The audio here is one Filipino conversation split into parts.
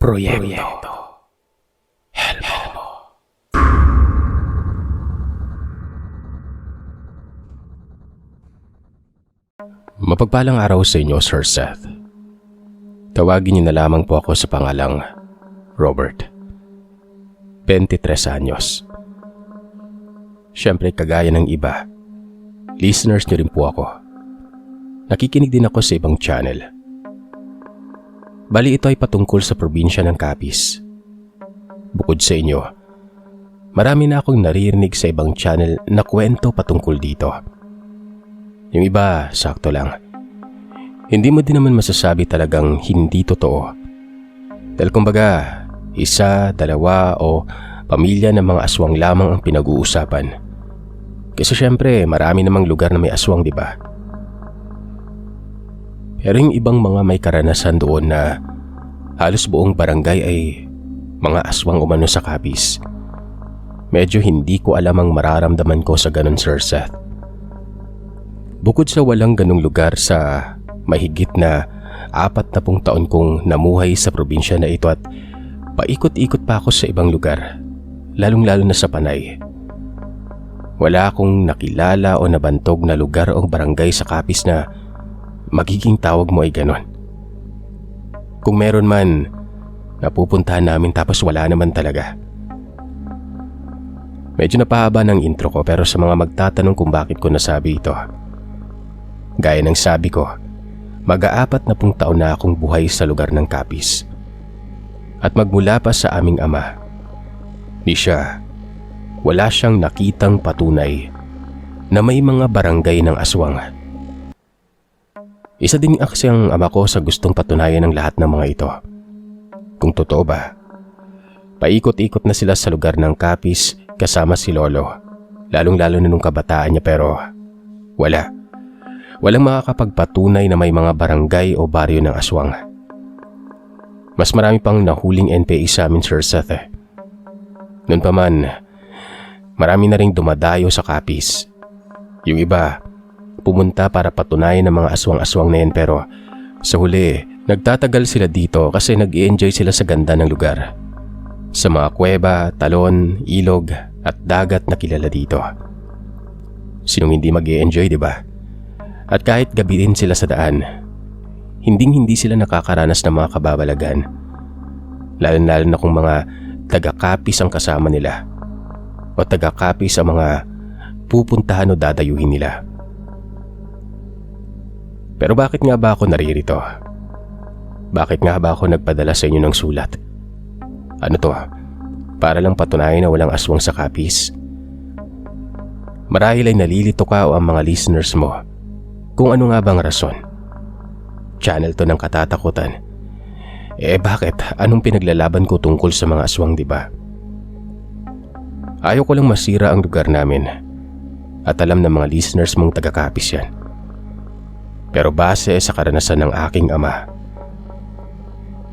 Proyekto Helmo. Mapagpalang araw sa inyo, Sir Seth. Tawagin niyo na lamang po ako sa pangalang Robert. 23 anyos. Siyempre, kagaya ng iba, listeners niyo rin po ako. Nakikinig din ako sa ibang channel. Bali, ito ay patungkol sa probinsya ng Capiz. Bukod sa inyo, marami na akong naririnig sa ibang channel na kwento patungkol dito. Yung iba, sakto lang. Hindi mo din naman masasabi talagang hindi totoo. Dahil kumbaga, isa, dalawa o pamilya ng mga aswang lamang ang pinag-uusapan. Kasi syempre, marami namang lugar na may aswang, di ba? Pero yung ibang mga may karanasan doon na halos buong barangay ay mga aswang umano sa Capiz. Medyo hindi ko alam ang mararamdaman ko sa ganun, Sir Seth. Bukod sa walang ganung lugar sa mahigit na 40 taon kong namuhay sa probinsya na ito at paikot-ikot pa ako sa ibang lugar, lalong-lalo na sa Panay. Wala akong nakilala o nabantog na lugar o barangay sa Capiz na magiging tawag mo ay ganon. Kung meron man, napupuntahan namin tapos wala naman talaga. Medyo napahaba ng intro ko pero sa mga magtatanong kung bakit ko nasabi ito, gaya ng sabi ko, mag-aapat na taon na akong buhay sa lugar ng Capiz. At magmula pa sa aming ama, wala siyang nakitang patunay na may mga barangay ng aswang. Isa din kasi ang ama ko sa gustong patunayan ng lahat ng mga ito. Kung totoo ba, paikot-ikot na sila sa lugar ng Capiz kasama si Lolo, lalong-lalo na nung kabataan niya pero walang makakapagpatunay na may mga barangay o baryo ng aswang. Mas marami pang nahuling NPA sa amin, Sir Seth. Noon pa man, marami na ring dumadayo sa Capiz. Yung iba, pumunta para patunayan ng mga aswang-aswang na yan pero sa huli, nagtatagal sila dito kasi nag-i-enjoy sila sa ganda ng lugar. Sa mga kuweba, talon, ilog at dagat na kilala dito. Sinong hindi mag-i-enjoy, di ba? At kahit gabi din sila sa daan, hindi sila nakakaranas ng mga kababalagan. Lalo-lalo na kung mga taga-Capiz ang kasama nila o taga-Capiz ang mga pupuntahan o dadayuhin nila. Pero bakit nga ba ako naririto? Bakit nga ba ako nagpadala sa inyo ng sulat? Ano to? Para lang patunayan na walang aswang sa Capiz? Marahil ay nalilito ka o ang mga listeners mo kung ano nga bang rason. Channel to ng katatakutan. Bakit? Anong pinaglalaban ko tungkol sa mga aswang, di ba? Ayaw ko lang masira ang lugar namin at alam ng mga listeners mong taga-Capiz yan. Pero base sa karanasan ng aking ama,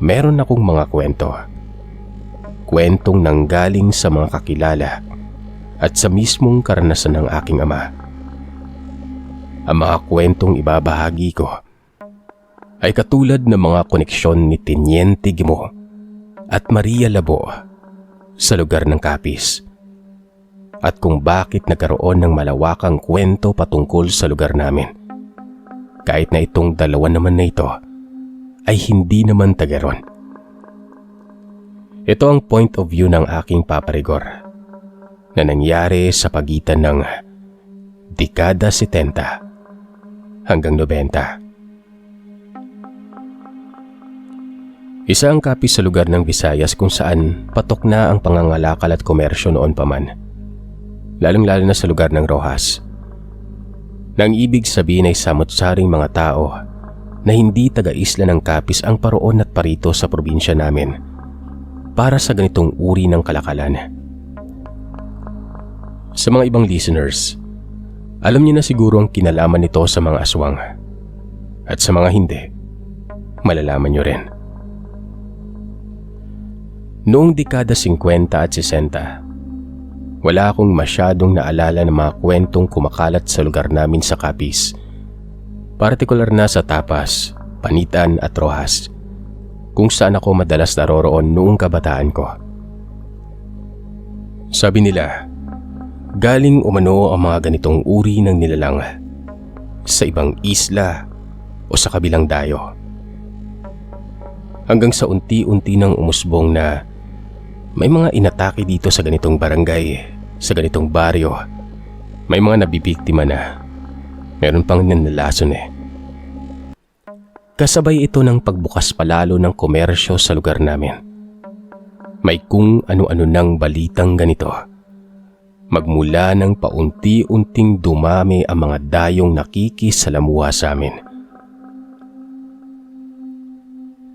meron akong mga kwentong nanggaling sa mga kakilala at sa mismong karanasan ng aking ama. Ang mga kwentong ibabahagi ko ay katulad ng mga koneksyon ni Teniente Gimo at Maria Labo sa lugar ng Capiz at kung bakit nagkaroon ng malawakang kwento patungkol sa lugar namin. Kahit na itong dalawa naman na ito ay hindi naman tagaron. Ito ang point of view ng aking paparigor na nangyari sa pagitan ng dekada 70 hanggang 90. Isa ang Capiz sa lugar ng Visayas kung saan patok na ang pangangalakal at komersyo noon pa man, lalong-lalo na sa lugar ng Rojas. Nang ibig sabihin ay samot-saring mga tao na hindi taga-isla ng Capiz ang paroon at parito sa probinsya namin para sa ganitong uri ng kalakalan. Sa mga ibang listeners, alam niyo na siguro ang kinalaman nito sa mga aswang. At sa mga hindi, malalaman niyo rin. Noong dekada 50 at 60, wala akong masyadong naalala ng mga kwentong kumakalat sa lugar namin sa Capiz. Partikular na sa Tapas, Panitan at Rojas, kung saan ako madalas naroroon noong kabataan ko. Sabi nila, galing umano ang mga ganitong uri ng nilalang sa ibang isla o sa kabilang dayo. Hanggang sa unti-unti nang umusbong na may mga inatake dito sa ganitong barangay, sa ganitong baryo. May mga nabibiktima na. Meron pang nanlalason Kasabay ito ng pagbukas palalo ng komersyo sa lugar namin. May kung ano-ano ng balitang ganito. Magmula ng paunti-unting dumami ang mga dayong nakikisalamuha sa amin.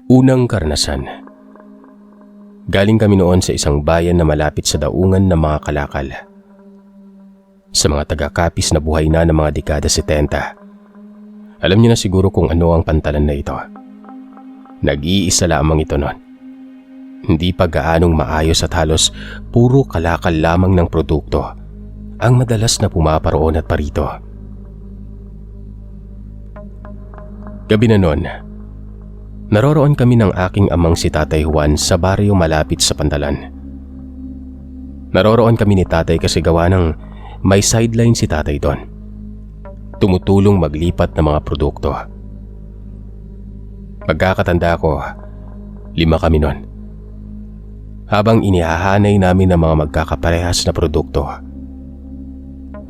Unang karanasan. Galing kami noon sa isang bayan na malapit sa daungan ng mga kalakal. Sa mga taga-kapis na buhay na ng mga dekada 70. Alam niyo na siguro kung ano ang pantalan na ito. Nag-iisa lamang ito noon. Hindi pa gaanong maayos at halos puro kalakal lamang ng produkto ang madalas na pumaparoon at parito. Gabi na noon, naroroon kami ng aking amang si Tatay Juan sa baryo malapit sa Pantalan. Naroroon kami ni Tatay kasi gawa ng may sideline si Tatay doon. Tumutulong maglipat ng mga produkto. Pagkakatanda ko, 5 kami noon. Habang inihahanay namin ng mga magkakaparehas na produkto,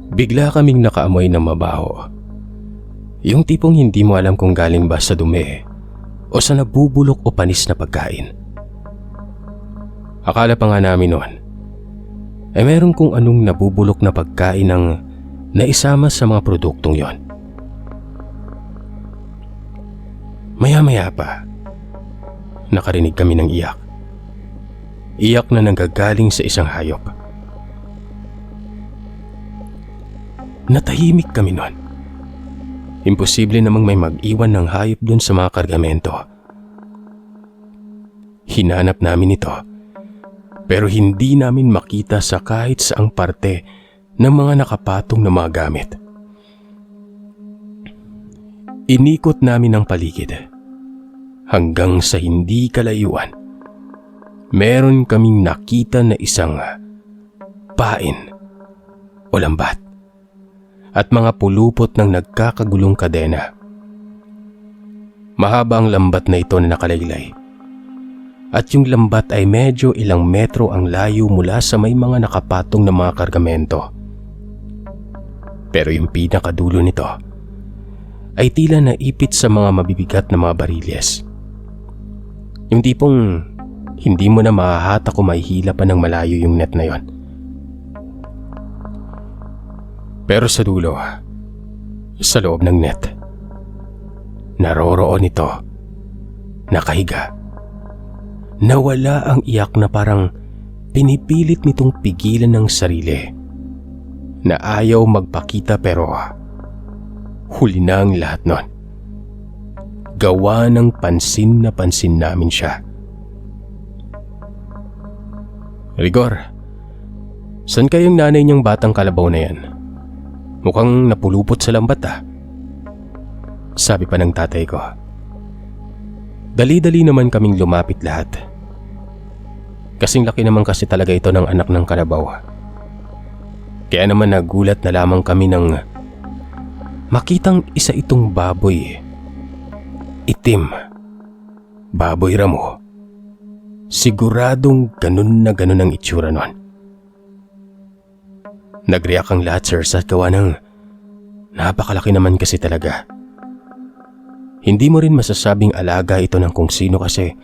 bigla kaming nakaamoy ng mabaho. Yung tipong hindi mo alam kung galing ba sa dumi o sa nabubulok o panis na pagkain. Akala pa nga namin noon ay meron kung anong nabubulok na pagkain ng naisama sa mga produktong yon. Maya-maya pa, nakarinig kami ng iyak. Iyak na nanggagaling sa isang hayop. Natahimik kami noon. Imposible namang may mag-iwan ng hayop dun sa mga kargamento. Hinanap namin ito, pero hindi namin makita sa kahit saang parte ng mga nakapatong na mga gamit. Inikot namin ang paligid hanggang sa hindi kalayuan. Meron kaming nakita na isang pain o lambat at mga pulupot ng nagkakagulong kadena. Mahaba ang lambat na ito na nakalaylay at yung lambat ay medyo ilang metro ang layo mula sa may mga nakapatong na mga kargamento. Pero yung pinakadulo nito ay tila naipit sa mga mabibigat na mga barilyes. Yung tipong hindi mo na mahahatak o mahihila pa ng malayo yung net na yon. Pero sa dulo, sa loob ng net, naroroon ito, nakahiga. Nawala ang iyak na parang pinipilit nitong pigilan ng sarili. Na ayaw magpakita pero huli na ang lahat nun. Gawa ng pansin na pansin namin siya. Rigor, saan kayong nanay niyang batang kalabaw na yan? Mukhang napulupot sa lambat Sabi pa ng tatay ko. Dali-dali naman kaming lumapit lahat. Kasing laki naman kasi talaga ito ng anak ng kalabaw. Kaya naman nagulat na lamang kami nang makitang isa itong baboy. Itim. Baboy ramo. Siguradong ganun na ganun ang itsura nun. Nagreact ang lahat, sir, sa gawa ng napakalaki naman kasi talaga. Hindi mo rin masasabing alaga ito ng kung sino kasi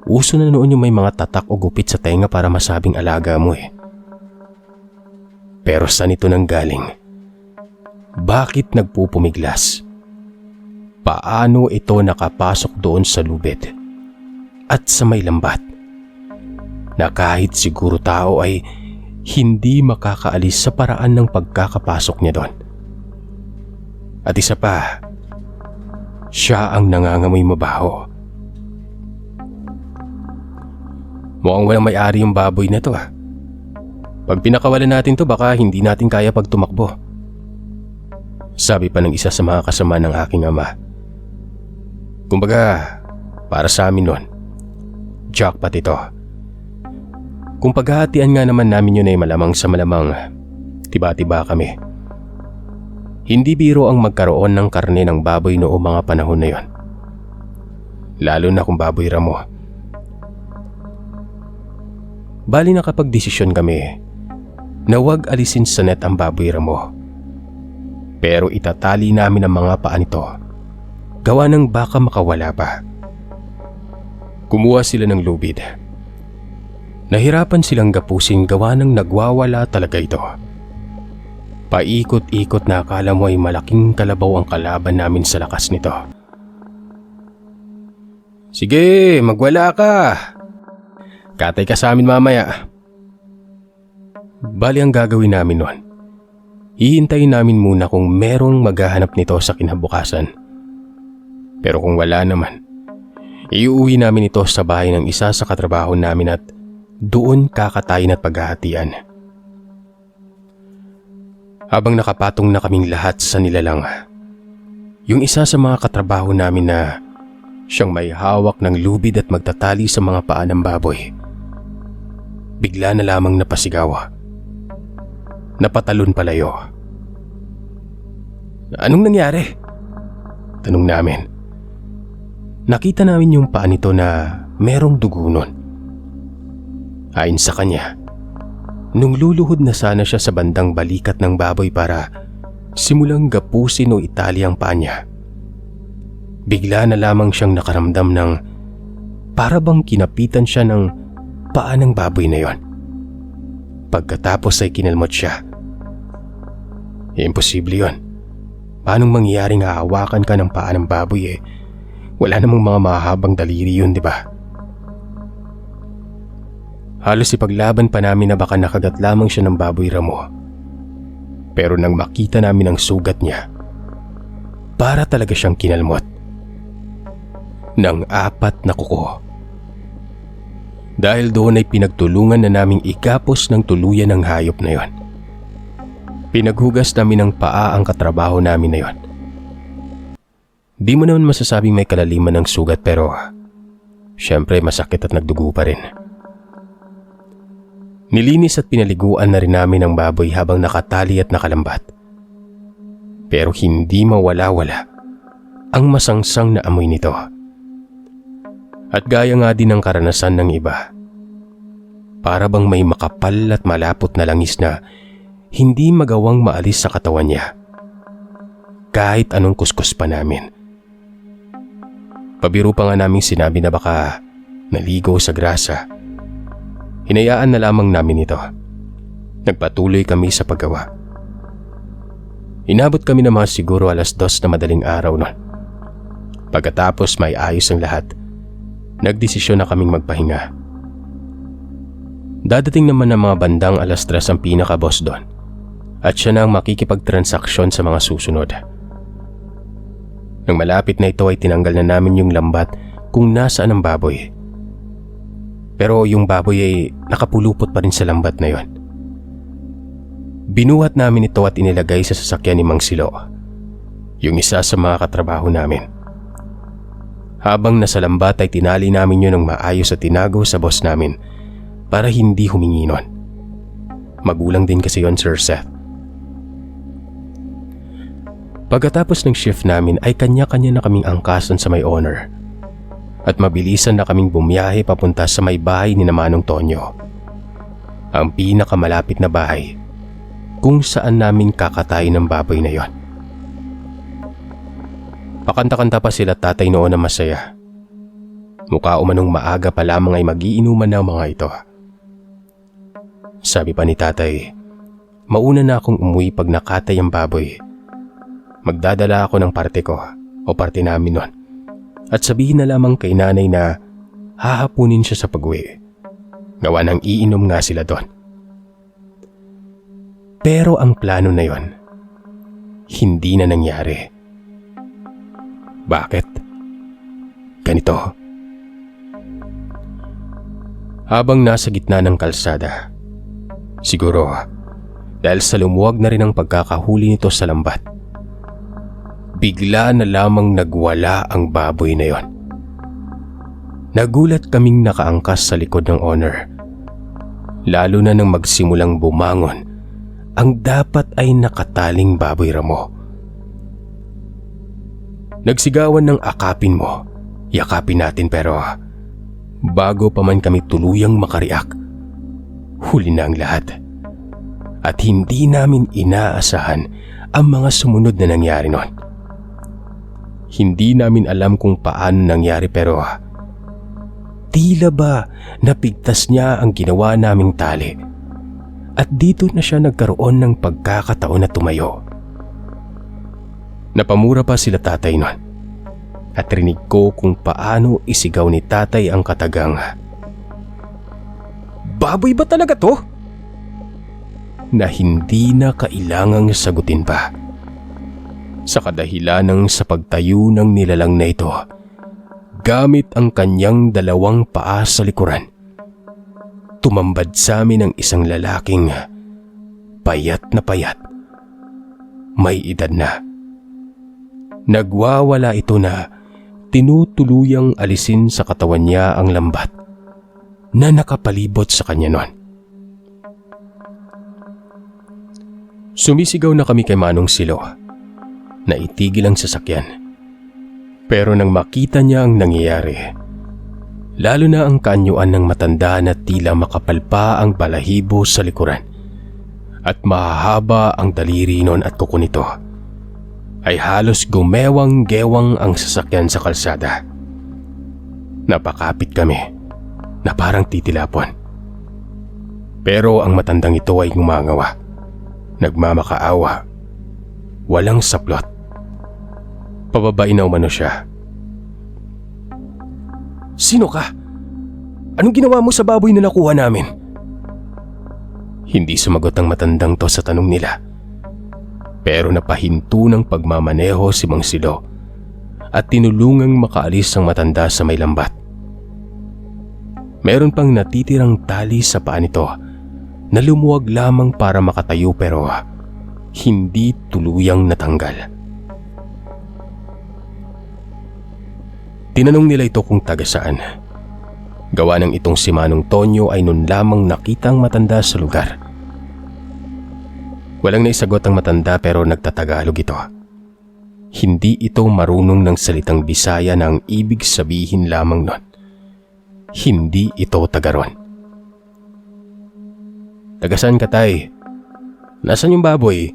uso na noon yung may mga tatak o gupit sa tenga para masabing alaga mo Pero saan ito nanggaling? Bakit nagpupumiglas? Paano ito nakapasok doon sa lubid at sa may lambat na kahit siguro tao ay hindi makakaalis sa paraan ng pagkakapasok niya doon? At isa pa, siya ang nangangamoy mabaho. Mukhang walang may-ari yung baboy na to Pag pinakawalan natin to baka hindi natin kaya pag tumakbo. Sabi pa ng isa sa mga kasama ng aking ama. Kumbaga, para sa amin nun, Jackpot ito. Kung paghahatian nga naman namin yun ay malamang sa malamang, tiba-tiba kami. Hindi biro ang magkaroon ng karne ng baboy noong mga panahon na yon. Lalo na kung baboy ramo. Bali nakapag-desisyon kami na huwag alisin sa net ang baboy ramo. Pero itatali namin ang mga paa nito, gawa ng baka makawala pa. Kumuha sila ng lubid. Nahirapan silang gapusin gawa ng nagwawala talaga ito. Paikot-ikot na akala mo ay malaking kalabaw ang kalaban namin sa lakas nito. Sige, magwala ka. Katay ka sa amin mamaya. Bali ang gagawin namin noon, hihintayin namin muna kung merong maghahanap nito sa kinabukasan. Pero kung wala naman, iuwi namin ito sa bahay ng isa sa katrabaho namin at doon kakatayin at paghahatian. Habang nakapatong na kaming lahat sa nilalang, yung isa sa mga katrabaho namin na siyang may hawak ng lubid at magtatali sa mga paa ng baboy, bigla na lamang napasigaw. Napatalon palayo. Anong nangyari? Tanong namin. Nakita namin yung paa nito na merong dugo nun. Ayon sa kanya, nung luluhod na sana siya sa bandang balikat ng baboy para simulang gapusin o itali ang paa niya, bigla na lamang siyang nakaramdam ng para bang kinapitan siya ng paa ng baboy na yon. Pagkatapos ay kinalmot siya. Imposible yon. Paanong mangyayaring hahawakan ka ng paa ng baboy wala namang mga mahabang daliri yun, di ba? Halos ipaglaban pa namin na baka nakagat lamang siya ng baboy ramo. Pero nang makita namin ang sugat niya, para talaga siyang kinalmot ng 4 na kuko. Dahil doon ay pinagtulungan na naming ikapos ng tuluyan ng hayop na yon. Pinaghugas namin ng paa ang katrabaho namin na yon. Di mo naman masasabing may kalaliman ng sugat pero syempre masakit at nagdugo pa rin. Nilinis at pinaliguan na rin namin ang baboy habang nakatali at nakalambat. Pero hindi mawala-wala ang masangsang na amoy nito. At gaya nga din ng karanasan ng iba, para bang may makapal at malapot na langis na hindi magawang maalis sa katawan niya. Kahit anong kuskus pa namin. Pabiro pa nga naming sinabi na baka naligo sa grasa. Hinayaan na lamang namin ito. Nagpatuloy kami sa paggawa. Inabot kami ng mga siguro 2:00 na madaling araw noon. Pagkatapos may ayos ang lahat, nagdesisyon na kaming magpahinga. Dadating naman ng mga bandang 3:00 ang pinaka-boss doon at siya na ang makikipagtransaksyon sa mga susunod. Nang malapit na ito ay tinanggal na namin yung lambat kung nasaan ang baboy. Pero yung baboy ay nakapulupot pa rin sa lambat na yon. Binuhat namin ito at inilagay sa sasakyan ni Mang Silo, yung isa sa mga katrabaho namin. Habang nasa lambat ay tinali namin yun ng maayos at tinago sa boss namin para hindi humingi nun. Magulang din kasi yon, Sir Seth. Pagkatapos ng shift namin ay kanya-kanya na kaming angkasan sa may owner at mabilisan na kaming bumiyahe papunta sa may bahay ni Manong Tonyo, ang pinakamalapit na bahay kung saan namin kakatayin ng baboy na yon. Pakanta-kanta pa sila tatay noon na masaya. Mukha umanong maaga pa lamang ay magiinuman na mga ito. Sabi pa ni tatay, mauna na akong umuwi pag nakatay ang baboy. Magdadala ako ng parte ko o parte namin nun at sabihin na lamang kay nanay na hahapunin siya sa pag-uwi. Gawa ng iinom nga sila doon. Pero ang plano na yon, hindi na nangyari. Bakit? Ganito. Habang nasa gitna ng kalsada, siguro dahil sa lumuwag na rin ang pagkakahuli nito sa lambat, bigla na lamang nagwala ang baboy na yon. Nagulat kaming nakaangkas sa likod ng owner. Lalo na nang magsimulang bumangon ang dapat ay nakataling baboy ramo. Nagsigawan ng akapin mo, yakapin natin, pero bago pa man kami tuluyang makariak, huli na ang lahat. At hindi namin inaasahan ang mga sumunod na nangyari noon. Hindi namin alam kung paano nangyari, pero tila ba napigtas niya ang ginawa naming tali at dito na siya nagkaroon ng pagkakataon na tumayo. Napamura pa sila tatay noon at rinig ko kung paano isigaw ni tatay ang katagang, "Baboy ba talaga to?" Na hindi na kailangang sagutin pa. Sa kadahilanang sa pagtayo ng nilalang na ito, gamit ang kanyang dalawang paa sa likuran, tumambad sa amin ang isang lalaking payat na payat. May edad na. Nagwawala ito na tinutuluyang alisin sa katawan niya ang lambat na nakapalibot sa kanya noon. Sumisigaw na kami kay Manong Silo na itigil ang sasakyan. Pero nang makita niya ang nangyayari, lalo na ang kaanyuan ng matanda na tila makapal pa ang balahibo sa likuran at mahahaba ang daliri noon at kuko nito, ay halos gumewang-gewang ang sasakyan sa kalsada. Napakapit kami na parang titilapon. Pero ang matandang ito ay ngumangawa, nagmamakaawa, walang saplot. Pababain na umano siya. "Sino ka? Anong ginawa mo sa baboy na nakuha namin?" Hindi sumagot ang matandang to sa tanong nila. Pero napahinto ng pagmamaneho si Mang Silo at tinulungang makaalis ang matanda sa may lambat. Meron pang natitirang tali sa paa nito na lumuwag lamang para makatayo, pero hindi tuluyang natanggal. Tinanong nila ito kung taga saan. Gawa ng itong si Manong Tonyo ay nun lamang nakita ang matanda sa lugar. Walang naisagot ang matanda, pero nagtatagalog ito. Hindi ito marunong ng salitang Bisaya na ang ibig sabihin lamang nun, hindi ito taga ron. "Taga saan ka, tay? Nasaan yung baboy?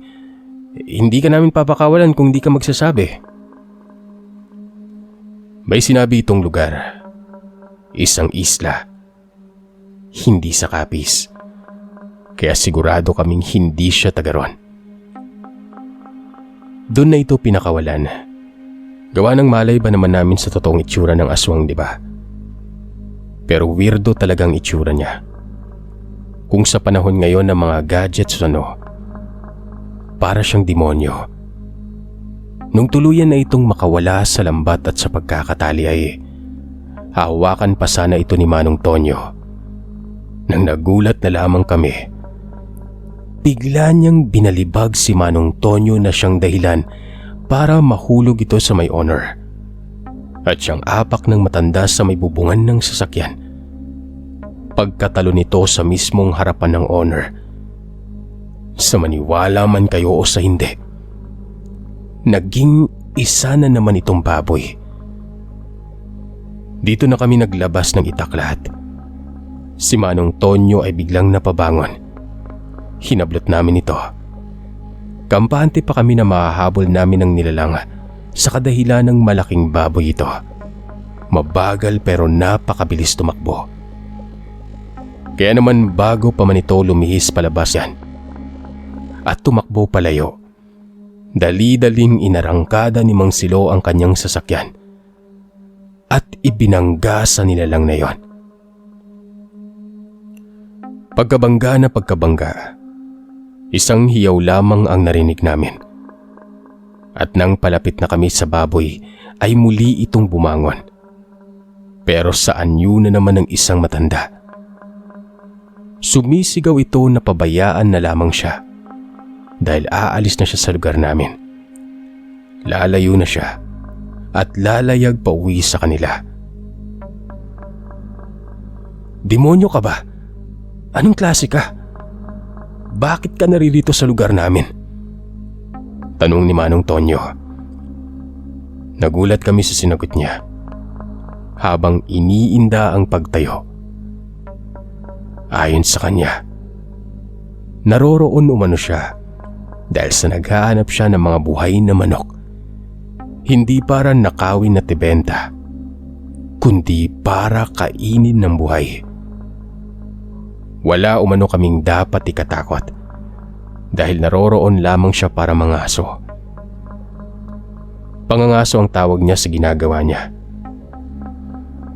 Hindi ka namin papakawalan kung di ka magsasabi." May sinabi itong lugar, isang isla, hindi sa Capiz, kaya sigurado kaming hindi siya taga ron. Doon na ito pinakawalan. Gawa ng malay ba naman namin sa totoong itsura ng aswang, di ba? Pero weirdo talagang itsura niya. Kung sa panahon ngayon ng mga gadgets para siyang demonyo. Nung tuluyan na itong makawala sa lambat at sa pagkakatali ay hawakan pa sana ito ni Manong Tonyo. Nang nagulat na lamang kami, bigla niyang binalibag si Manong Tonyo na siyang dahilan para mahulog ito sa may owner. At siyang apak ng matanda sa may bubungan ng sasakyan. Pagkatalo nito sa mismong harapan ng owner. Sa maniwala man kayo o sa hindi, naging isa na naman itong baboy. Dito na kami naglabas ng itak lahat. Si Manong Tonyo ay biglang napabangon. Hinablot namin ito. Kampante pa kami na mahahabol namin ang nilalang sa kadahilan ng malaking baboy ito. Mabagal pero napakabilis tumakbo. Kaya naman bago pa man ito lumihis palabas yan at tumakbo palayo, dali-daling inarangkada ni Mang Silo ang kanyang sasakyan at ibinangga sa nilalang na yon. Pagkabangga na pagkabangga, isang hiyaw lamang ang narinig namin. At nang palapit na kami sa baboy ay muli itong bumangon. Pero sa anyo na naman ng isang matanda. Sumisigaw ito na pabayaan na lamang siya dahil aalis na siya sa lugar namin. Lalayo na siya at lalayag pa uwi sa kanila. Demonyo ka ba? Anong klase ka? Bakit ka naririto sa lugar namin? Tanong ni Manong Tonyo. Nagulat kami sa sinagot niya habang iniinda ang pagtayo. Ayon sa kanya, naroroon umano siya dahil sa naghahanap siya ng mga buhay na manok. Hindi para nakawin at ibenta, kundi para kainin ng buhay. Wala umano kaming dapat ikatakot dahil naroroon lamang siya para mangaso. Pangangaso ang tawag niya sa ginagawa niya.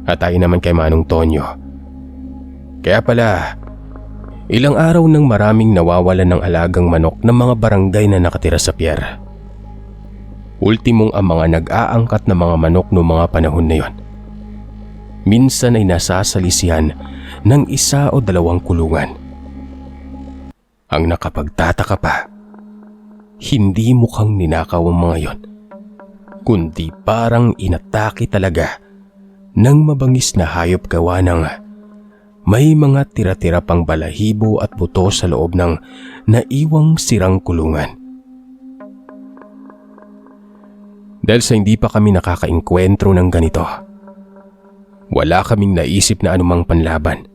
At ayon naman kay Manong Tonyo, kaya pala ilang araw nang maraming nawawalan ng alagang manok ng mga barangay na nakatira sa pier. Ultimong ang mga nag-aangkat na mga manok noong mga panahon na yon. Minsan ay nasasalisihan ng 1 o 2 kulungan. Ang nakapagtataka pa, hindi mukhang ninakaw ang mga yon, kundi parang inatake talaga ng mabangis na hayop gawa ng may mga tira-tira pang balahibo at buto sa loob ng naiwang sirang kulungan. Dahil sa hindi pa kami nakakaengkwentro ng ganito, wala kaming naisip na anumang panlaban.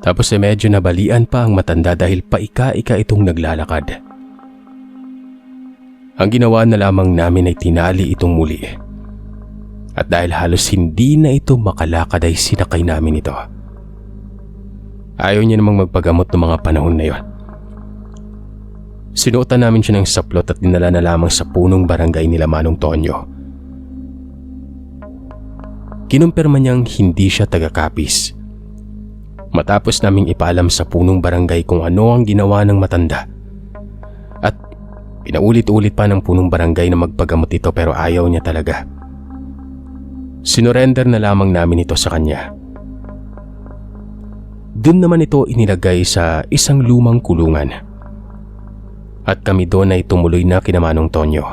Tapos medyo nabalian pa ang matanda dahil paika-ika itong naglalakad. Ang ginawa na lamang namin ay tinali itong muli. At dahil halos hindi na ito makalakad ay sinakay namin ito. Ayaw niya namang magpagamot ng mga panahon na yon. Sinuotan namin siya ng saplot at dinala na lamang sa punong barangay nila Manong Tonyo. Kinumpirma niyang hindi siya taga-Capiz. Matapos naming ipaalam sa punong barangay kung ano ang ginawa ng matanda. At pinaulit-ulit pa ng punong barangay na magpagamot ito pero ayaw niya talaga. Sinurrender na lamang namin ito sa kanya. Doon naman ito inilagay sa isang lumang kulungan. At kami doon ay tumuloy na kina Manong Tonyo.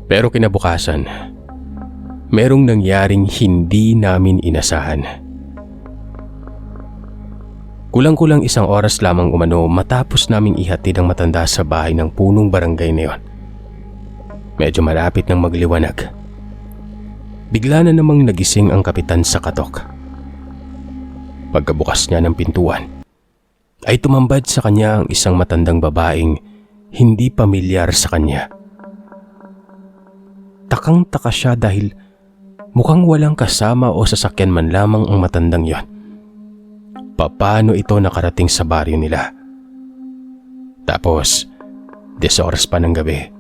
Pero kinabukasan, merong nangyaring hindi namin inasahan. Kulang-kulang 1 oras lamang umano matapos naming ihatid ang matanda sa bahay ng punong barangay na yon. Medyo malapit ng magliwanag. Bigla na namang nagising ang kapitan sa katok. Pagkabukas niya ng pintuan, ay tumambad sa kanya ang isang matandang babaeng hindi pamilyar sa kanya. Takang-taka siya dahil mukhang walang kasama o sasakyan man lamang ang matandang yon. Paano ito nakarating sa baryo nila? Tapos, 10 oras pa ng gabi.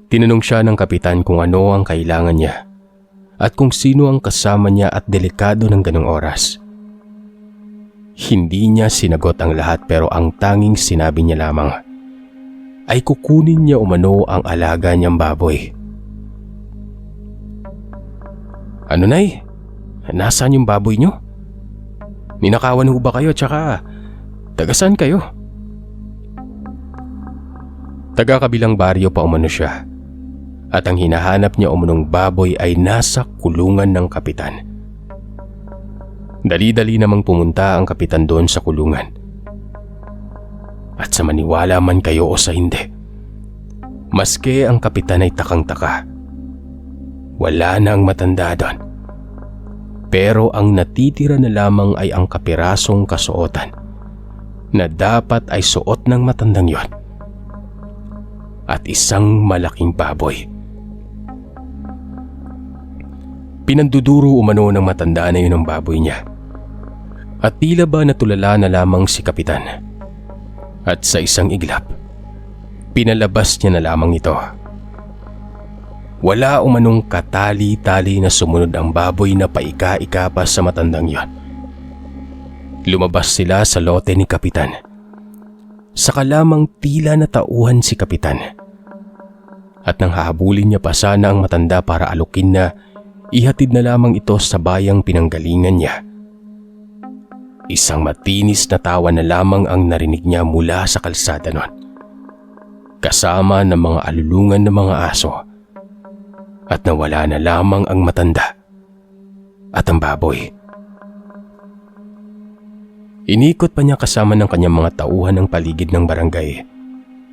Tinanong siya ng kapitan kung ano ang kailangan niya at kung sino ang kasama niya at delikado ng ganong oras. Hindi niya sinagot ang lahat pero ang tanging sinabi niya lamang ay kukunin niya umano ang alaga niyang baboy. Ano nay? Nasaan yung baboy niyo? Ninakawan ho ba kayo tsaka tagasan kayo? Taga-kabilang baryo pa umano siya at ang hinahanap niya umanong baboy ay nasa kulungan ng kapitan. Dali-dali namang pumunta ang kapitan doon sa kulungan. At sa maniwala man kayo o sa hindi, maski ang kapitan ay takang-taka. Wala na ang matanda doon. Pero ang natitira na lamang ay ang kapirasong kasuotan na dapat ay suot ng matandang yon. At isang malaking baboy. Pinanduduro umano ng matanda na yun ang baboy niya. At tila ba natulala na lamang si kapitan. At sa isang iglap, pinalabas niya na lamang ito. Wala umanong katali-tali na sumunod ang baboy na paika-ika pa sa matandang yon. Lumabas sila sa lote ni kapitan. Saka lamang tila natauhan si kapitan. At nang hahabulin niya pa sana ang matanda para alukin na ihatid na lamang ito sa bayang pinanggalingan niya. Isang matinis na tawa na lamang ang narinig niya mula sa kalsada nun. Kasama ng mga alulungan ng mga aso. At nawala na lamang ang matanda at ang baboy. Inikot pa niya kasama ng kanyang mga tauhan ng paligid ng barangay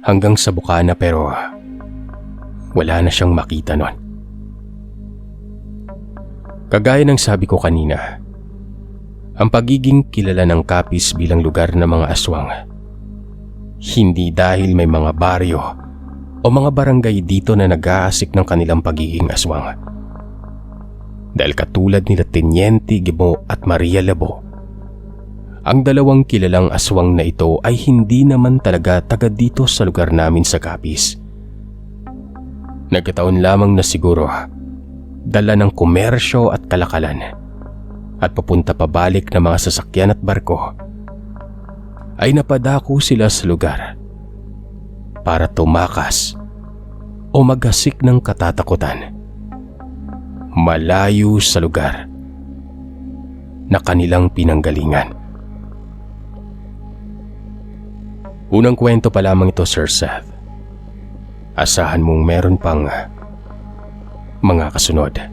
hanggang sa bukana pero wala na siyang makita nun. Kagaya ng sabi ko kanina, ang pagiging kilala ng Capiz bilang lugar ng mga aswang, hindi dahil may mga baryo o mga barangay dito na nag-aasik ng kanilang pagiging aswang. Dahil katulad nila Teniente Gibo at Maria Labo, ang dalawang kilalang aswang na ito ay hindi naman talaga taga dito sa lugar namin sa Capiz. Nagkataon lamang na siguro dala ng komersyo at kalakalan at papunta pabalik na mga sasakyan at barko ay napadako sila sa lugar para tumakas o maghasik ng katatakutan malayo sa lugar na kanilang pinanggalingan. Unang kwento pa lamang ito, Sir Seth. Asahan mong meron pang mga kasunod.